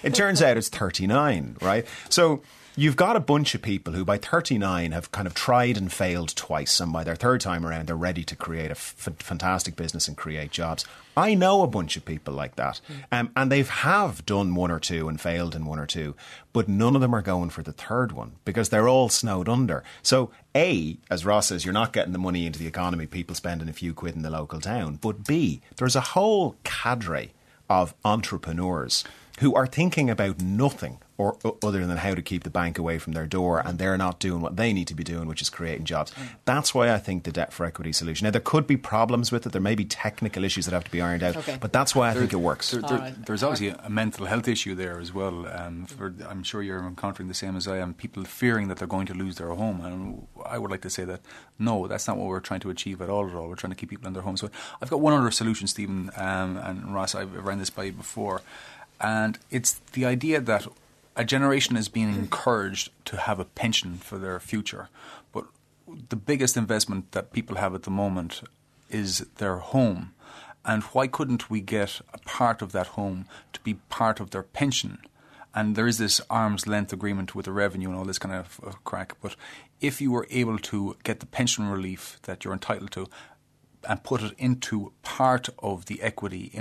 It turns out it's 39, right? So you've got a bunch of people who by 39 have kind of tried and failed twice, and by their third time around, they're ready to create a fantastic business and create jobs. I know a bunch of people like that, and they have done one or two and failed in one or two, but none of them are going for the third one because they're all snowed under. So A, as Ross says, you're not getting the money into the economy, people spending a few quid in the local town, but B, there's a whole cadre of entrepreneurs who are thinking about nothing or other than how to keep the bank away from their door, and they're not doing what they need to be doing, which is creating jobs. That's why I think the debt for equity solution. Now, there could be problems with it. There may be technical issues that have to be ironed out, but that's why I think it works. There's obviously a mental health issue there as well. I'm sure you're encountering the same as I am, people fearing that they're going to lose their home. And I would like to say that, no, that's not what we're trying to achieve at all. We're trying to keep people in their homes. So I've got one other solution, Stephen, and Ross, I've ran this by you before. And it's the idea that a generation is being encouraged to have a pension for their future. But the biggest investment that people have at the moment is their home. And why couldn't we get a part of that home to be part of their pension? And there is this arm's length agreement with the revenue and all this kind of crack. But if you were able to get the pension relief that you're entitled to and put it into part of the equity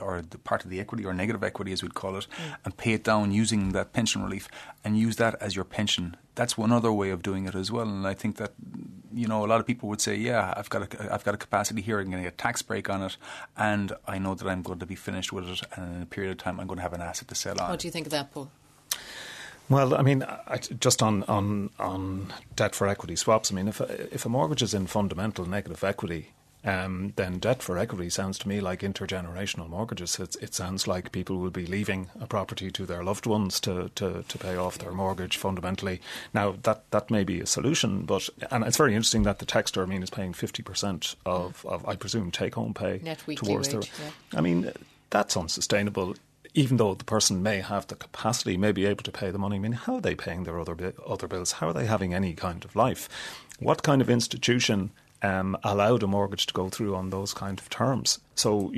or the part of the equity or negative equity as we'd call it, and pay it down using that pension relief and use that as your pension. That's one other way of doing it as well. And I think that, a lot of people would say, yeah, I've got a capacity here, I'm going to get a tax break on it, and I know that I'm going to be finished with it, and in a period of time I'm going to have an asset to sell on. What do you think of that, Paul? Well, I mean, just on debt for equity swaps, I mean, if a mortgage is in fundamental negative equity, then debt for equity sounds to me like intergenerational mortgages. It sounds like people will be leaving a property to their loved ones to pay off their mortgage fundamentally. Now, that may be a solution, and it's very interesting that the texter, is paying 50% of I presume, take-home pay net weekly towards wage, I mean, that's unsustainable. Even though the person may have the capacity, may be able to pay the money. I mean, how are they paying their other bills? How are they having any kind of life? What kind of institution allowed a mortgage to go through on those kind of terms? So,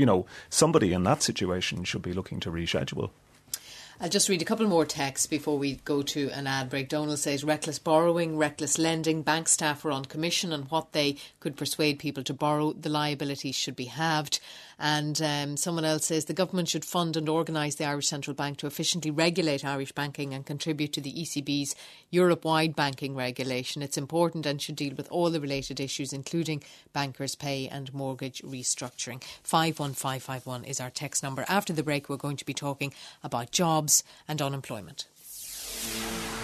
somebody in that situation should be looking to reschedule. I'll just read a couple more texts before we go to an ad break. Donnelly says reckless borrowing, reckless lending, bank staff are on commission on what they could persuade people to borrow. The liabilities should be halved. And someone else says the government should fund and organise the Irish Central Bank to efficiently regulate Irish banking and contribute to the ECB's Europe-wide banking regulation. It's important and should deal with all the related issues, including bankers' pay and mortgage restructuring. 51551 is our text number. After the break, we're going to be talking about jobs and unemployment.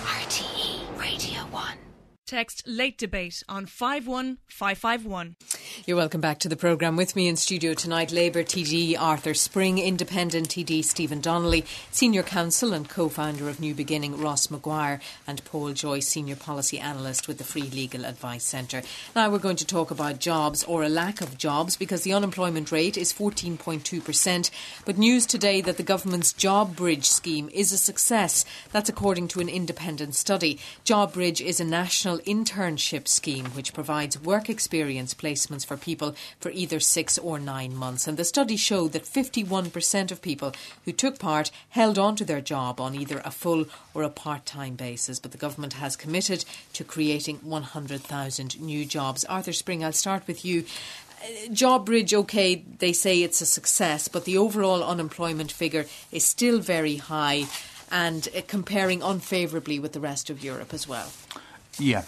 RTE Radio 1. Text Late Debate on 51551. You're welcome back to the programme. With me in studio tonight, Labour TD Arthur Spring, Independent TD Stephen Donnelly, Senior Counsel and co-founder of New Beginning Ross Maguire, and Paul Joyce, Senior Policy Analyst with the Free Legal Advice Centre. Now we're going to talk about jobs, or a lack of jobs, because the unemployment rate is 14.2%. But news today that the government's Job Bridge scheme is a success. That's according to an independent study. Job Bridge is a national internship scheme which provides work experience placements for people for either 6 or 9 months. And the study showed that 51% of people who took part held on to their job on either a full or a part-time basis. But the government has committed to creating 100,000 new jobs. Arthur Spring, I'll start with you. Job Bridge, OK, they say it's a success, but the overall unemployment figure is still very high and comparing unfavourably with the rest of Europe as well. Yeah,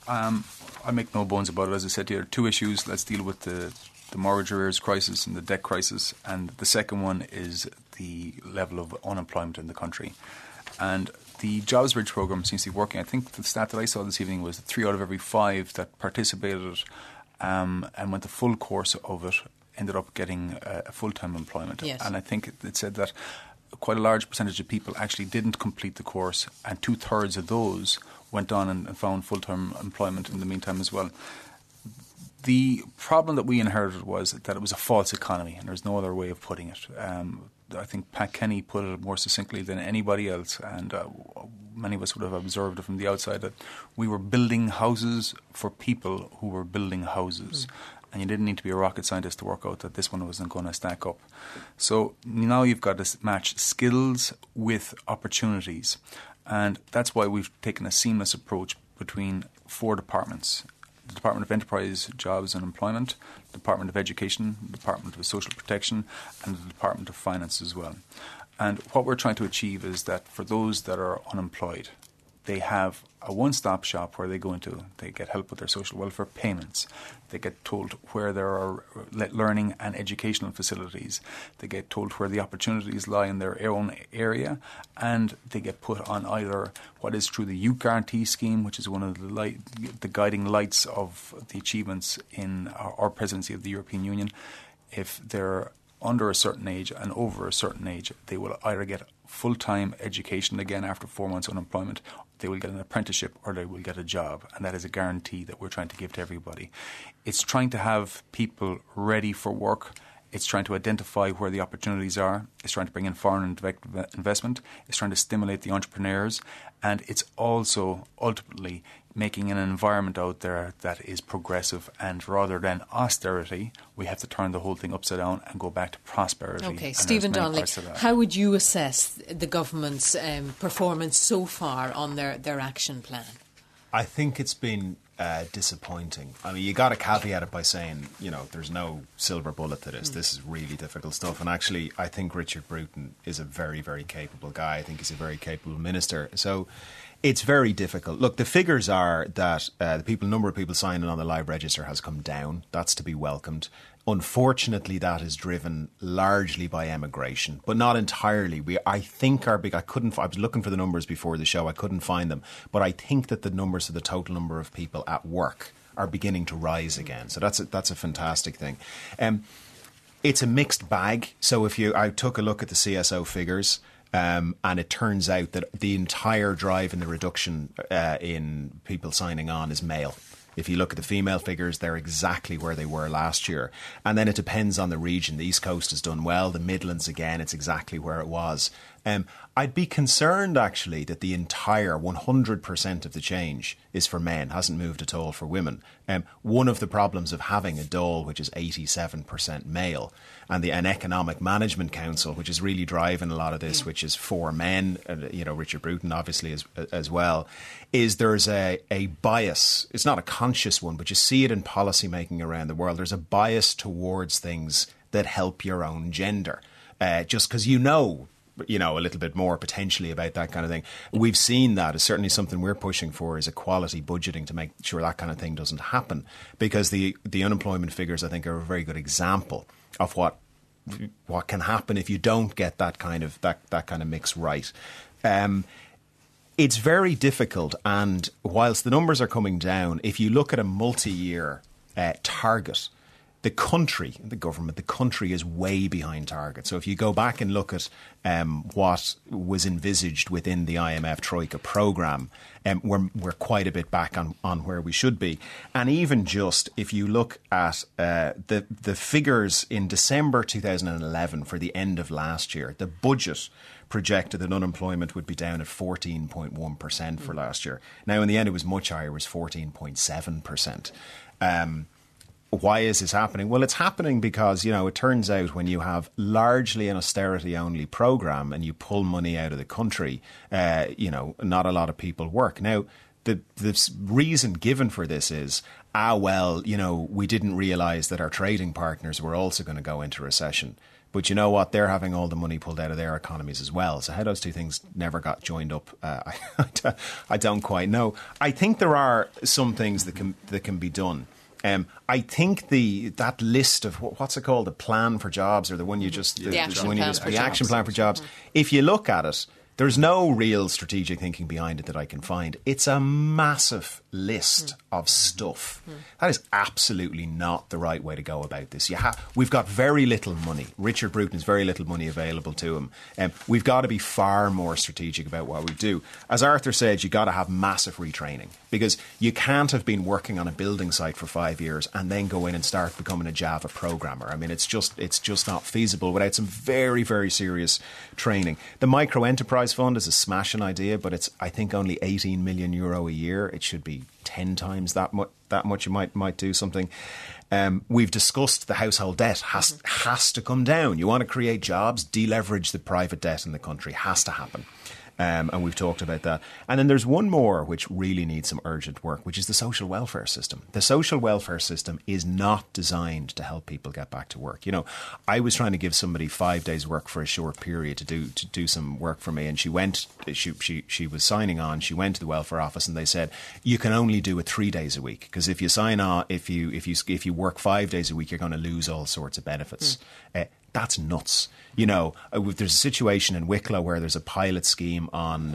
I make no bones about it. As I said, there are two issues. Let's deal with the mortgage arrears crisis and the debt crisis. And the second one is the level of unemployment in the country. And the Jobs Bridge programme seems to be working. I think the stat that I saw this evening was that 3 out of every 5 that participated and went the full course of it ended up getting a full-time employment. Yes. And I think it said that quite a large percentage of people actually didn't complete the course, and 2/3 of those went on and found full-time employment in the meantime as well. The problem that we inherited was that it was a false economy, and there's no other way of putting it. I think Pat Kenny put it more succinctly than anybody else, and many of us would have observed it from the outside, that we were building houses for people who were building houses. And you didn't need to be a rocket scientist to work out that this one wasn't going to stack up. So now you've got to match skills with opportunities. And that's why we've taken a seamless approach between 4 departments: the Department of Enterprise, Jobs and Employment, the Department of Education, the Department of Social Protection, and the Department of Finance as well. And what we're trying to achieve is that for those that are unemployed, they have a one-stop shop where they go into. They get help with their social welfare payments. They get told where there are learning and educational facilities. They get told where the opportunities lie in their own area, and they get put on either what is through the Youth Guarantee Scheme, which is one of the guiding lights of the achievements in our presidency of the European Union. If they're under a certain age and over a certain age, they will either get full-time education again after 4 months unemployment, they will get an apprenticeship, or they will get a job. And that is a guarantee that we're trying to give to everybody. It's trying to have people ready for work. It's trying to identify where the opportunities are. It's trying to bring in foreign direct investment. It's trying to stimulate the entrepreneurs. And it's also ultimately making an environment out there that is progressive, and rather than austerity, we have to turn the whole thing upside down and go back to prosperity. OK, Stephen Donnelly, how would you assess the government's performance so far on their action plan? I think it's been disappointing. I mean, you got to caveat it by saying, there's no silver bullet to this. This is really difficult stuff. And actually, I think Richard Bruton is a very, very capable guy. I think he's a very capable minister. So it's very difficult. Look, the figures are that the number of people signing on the live register has come down. That's to be welcomed. Unfortunately, that is driven largely by emigration, but not entirely. I was looking for the numbers before the show. I couldn't find them. But I think that the numbers of the total number of people at work are beginning to rise again. So that's a fantastic thing. It's a mixed bag. So I took a look at the CSO figures, and it turns out that the entire drive in the reduction in people signing on is male. If you look at the female figures, they're exactly where they were last year. And then it depends on the region. The East Coast has done well. The Midlands, again, it's exactly where it was. I'd be concerned, actually, that the entire 100% of the change is for men, hasn't moved at all for women. One of the problems of having a Dáil, which is 87% male, and an Economic Management Council, which is really driving a lot of this, which is for men, Richard Bruton obviously as well, is there's a bias. It's not a conscious one, but you see it in policy making around the world. There's a bias towards things that help your own gender. Just because you know a little bit more potentially about that kind of thing. We've seen that as certainly something we're pushing for, is equality budgeting to make sure that kind of thing doesn't happen, because the unemployment figures, I think, are a very good example of what can happen if you don't get that kind of mix right. It's very difficult, and whilst the numbers are coming down, if you look at a multi-year target, the country is way behind target. So if you go back and look at what was envisaged within the IMF Troika programme, we're quite a bit back on where we should be. And even just if you look at the figures in December 2011 for the end of last year, the budget projected that unemployment would be down at 14.1% for last year. Now, in the end, it was much higher. It was 14.7%. Why is this happening? Well, it's happening because, it turns out when you have largely an austerity-only programme and you pull money out of the country, not a lot of people work. Now, the reason given for this is, we didn't realise that our trading partners were also going to go into recession. But you know what? They're having all the money pulled out of their economies as well. So how those two things never got joined up, I don't quite know. I think there are some things that can be done. I think that list of what's it called, the plan for jobs, or the one you just the action plan for jobs. If you look at it, there's no real strategic thinking behind it that I can find. It's a massive list of stuff. That is absolutely not the right way to go about this. We've got very little money. Richard Bruton has very little money available to him. We've got to be far more strategic about what we do. As Arthur said, you've got to have massive retraining, because you can't have been working on a building site for 5 years and then go in and start becoming a Java programmer. I mean, it's just not feasible without some very, very serious training. The micro enterprise fund is a smashing idea, but it's, I think, only €18 million a year. It should be 10 times that much. You might do something. We've discussed the household debt has to come down. You want to create jobs, deleverage the private debt in the country. Has to happen. And we've talked about that. And then there's one more which really needs some urgent work, which is the social welfare system. The social welfare system is not designed to help people get back to work. I was trying to give somebody 5 days work for a short period to do some work for me, and she was signing on. She went to the welfare office and they said, you can only do it 3 days a week, because if you sign on, if you work 5 days a week, you're going to lose all sorts of benefits. That's nuts. There's a situation in Wicklow where there's a pilot scheme on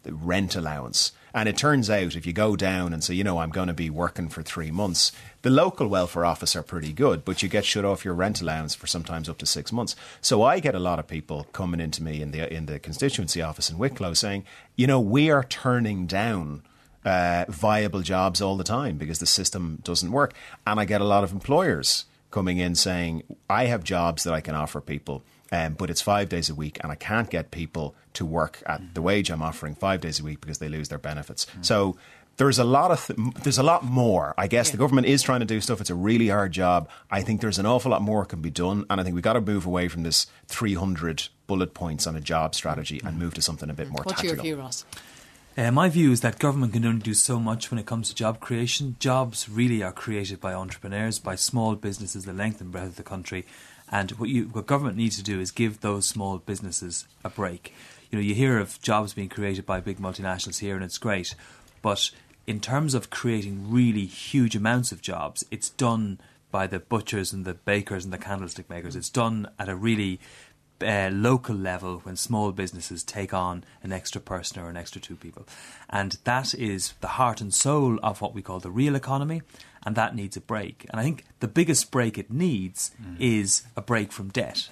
rent allowance. And it turns out if you go down and say, I'm going to be working for 3 months, the local welfare office are pretty good, but you get shut off your rent allowance for sometimes up to 6 months. So I get a lot of people coming into me in the constituency office in Wicklow saying, we are turning down viable jobs all the time because the system doesn't work. And I get a lot of employers coming in saying, I have jobs that I can offer people, but it's 5 days a week and I can't get people to work at the wage I'm offering 5 days a week because they lose their benefits. So there's a lot more. I guess the government is trying to do stuff. It's a really hard job. I think there's an awful lot more can be done. And I think we've got to move away from this 300 bullet points on a job strategy and move to something a bit more tactical. What's your view, Ross? My view is that government can only do so much when it comes to job creation. Jobs really are created by entrepreneurs, by small businesses the length and breadth of the country. And what government needs to do is give those small businesses a break. You hear of jobs being created by big multinationals here, and it's great. But in terms of creating really huge amounts of jobs, it's done by the butchers and the bakers and the candlestick makers. It's done at a really local level when small businesses take on an extra person or an extra 2 people. And that is the heart and soul of what we call the real economy, and that needs a break. And I think the biggest break it needs is a break from debt.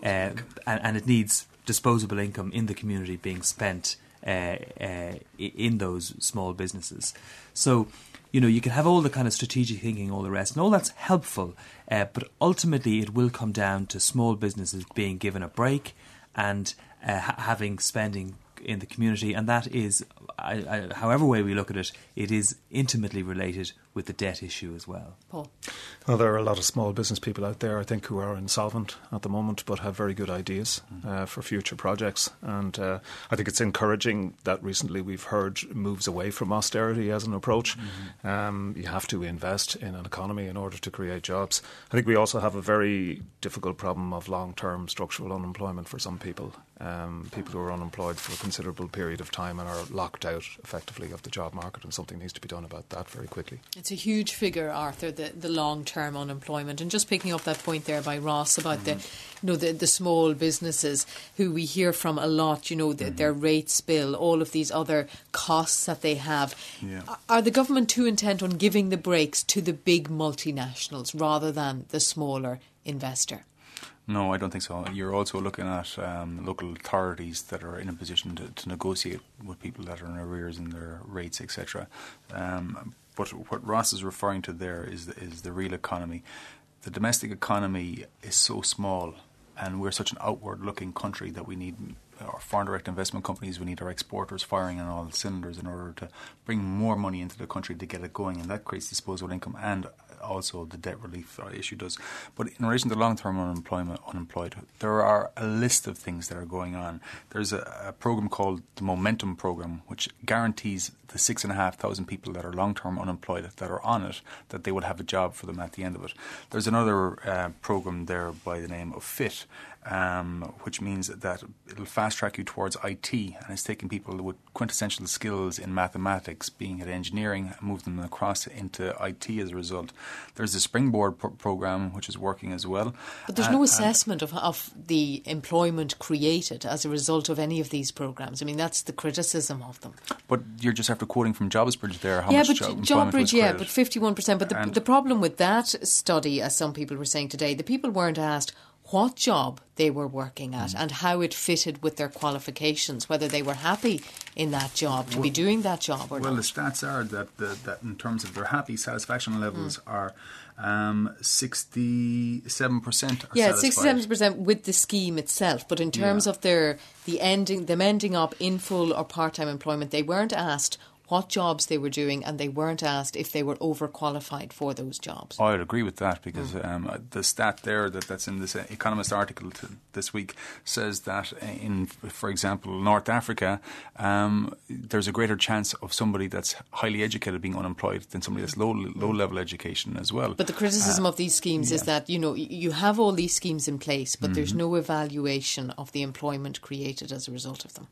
And it needs disposable income in the community being spent in those small businesses. So, you can have all the kind of strategic thinking, all the rest, and all that's helpful. But ultimately, it will come down to small businesses being given a break and having spending in the community. And that is, however way we look at it, it is intimately related with the debt issue as well. Paul? Well, there are a lot of small business people out there, I think, who are insolvent at the moment but have very good ideas for future projects. And I think it's encouraging that recently we've heard moves away from austerity as an approach. You have to invest in an economy in order to create jobs. I think we also have a very difficult problem of long-term structural unemployment for some people. People who are unemployed for a considerable period of time and are locked out effectively of the job market, and something needs to be done about that very quickly. It's a huge figure, Arthur, the long-term unemployment. And just picking up that point there by Ross about the small businesses who we hear from a lot, their rates bill, all of these other costs that they have. Yeah. Are the government too intent on giving the breaks to the big multinationals rather than the smaller investor? No, I don't think so. You're also looking at local authorities that are in a position to negotiate with people that are in arrears in their rates, etc. But what Ross is referring to there is the real economy. The domestic economy is so small, and we're such an outward-looking country that we need our foreign direct investment companies, we need our exporters firing on all cylinders in order to bring more money into the country to get it going, and that creates disposable income and also the debt relief issue does. But in relation to long-term unemployed, there are a list of things that are going on. There's a program called the Momentum Program, which guarantees the 6,500 people that are long-term unemployed that are on it, that they will have a job for them at the end of it. There's another program there by the name of FIT, which means that it'll fast track you towards IT, and it's taking people with quintessential skills in mathematics, being at engineering, and move them across into IT as a result. There's the Springboard program, which is working as well. But there's no assessment of the employment created as a result of any of these programs. I mean, that's the criticism of them. But you're just after quoting from JobsBridge there. How yeah, much but JobsBridge, yeah, but 51%. But the problem with that study, as some people were saying today, the people weren't asked what job they were working at and how it fitted with their qualifications, whether they were happy in that job, to be doing that job or not. Well, the stats are that in terms of their happy satisfaction levels are 67% yeah, satisfied. 67% with the scheme itself. But in terms of them ending up in full or part-time employment, they weren't asked what jobs they were doing, and they weren't asked if they were overqualified for those jobs. I'd agree with that, because the stat there that's in this Economist article this week says that in, for example, North Africa, there's a greater chance of somebody that's highly educated being unemployed than somebody that's low-level education as well. But the criticism of these schemes is that, you have all these schemes in place, but there's no evaluation of the employment created as a result of them.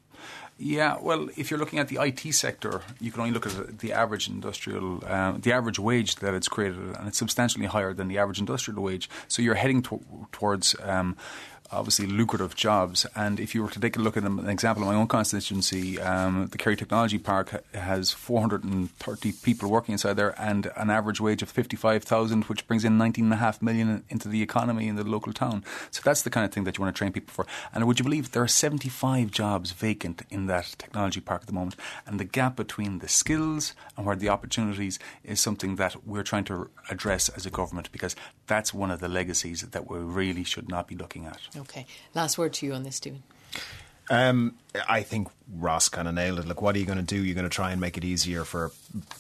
Yeah, well, if you're looking at the IT sector, you can only look at the average the average wage that it's created, and it's substantially higher than the average industrial wage. So you're heading towards obviously lucrative jobs. And if you were to take a look at an example of my own constituency, the Kerry Technology Park has 430 people working inside there and an average wage of 55,000, which brings in 19.5 million into the economy in the local town. So that's the kind of thing that you want to train people for. And would you believe there are 75 jobs vacant in that technology park at the moment? And the gap between the skills and where the opportunities is something that we're trying to address as a government, because that's one of the legacies that we really should not be looking at. Okay. Last word to you on this, Stephen. I think Ross kind of nailed it. Look, what are you going to do? You're going to try and make it easier for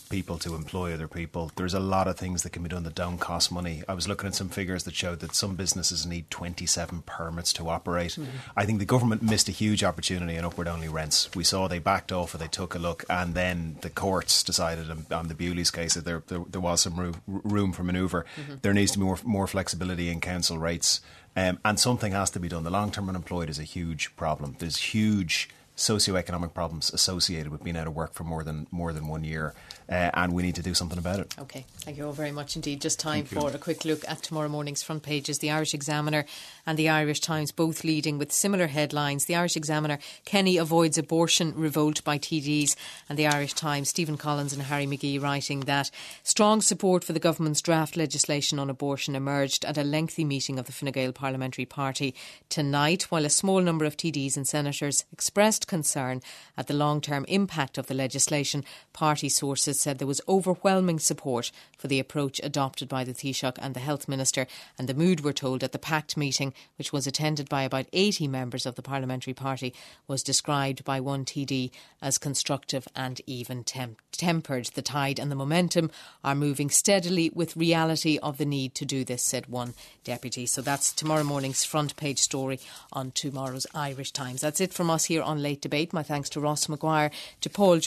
people to employ other people. There's a lot of things that can be done that don't cost money. I was looking at some figures that showed that some businesses need 27 permits to operate. I think the government missed a huge opportunity in upward-only rents. We saw they backed off, or they took a look, and then the courts decided on the Bewley's case that there was some room for manoeuvre. There needs to be more flexibility in council rates. And something has to be done. The long-term unemployed is a huge problem. There's huge socioeconomic problems associated with being out of work for more than 1 year, and we need to do something about it. Okay, thank you all very much indeed. Just time for a quick look at tomorrow morning's front pages. The Irish Examiner and the Irish Times both leading with similar headlines. The Irish Examiner, Kenny avoids abortion revolt by TDs, and the Irish Times, Stephen Collins and Harry McGee writing that strong support for the government's draft legislation on abortion emerged at a lengthy meeting of the Fine Gael Parliamentary Party tonight, while a small number of TDs and senators expressed concern at the long-term impact of the legislation. Party sources sources said there was overwhelming support for the approach adopted by the Taoiseach and the Health Minister, and the mood, we're told, at the packed meeting, which was attended by about 80 members of the parliamentary party, was described by one TD as constructive and even tempered. The tide and the momentum are moving steadily with reality of the need to do this, said one deputy. So that's tomorrow morning's front page story on tomorrow's Irish Times. That's it from us here on Late Debate. My thanks to Ross Maguire, to Paul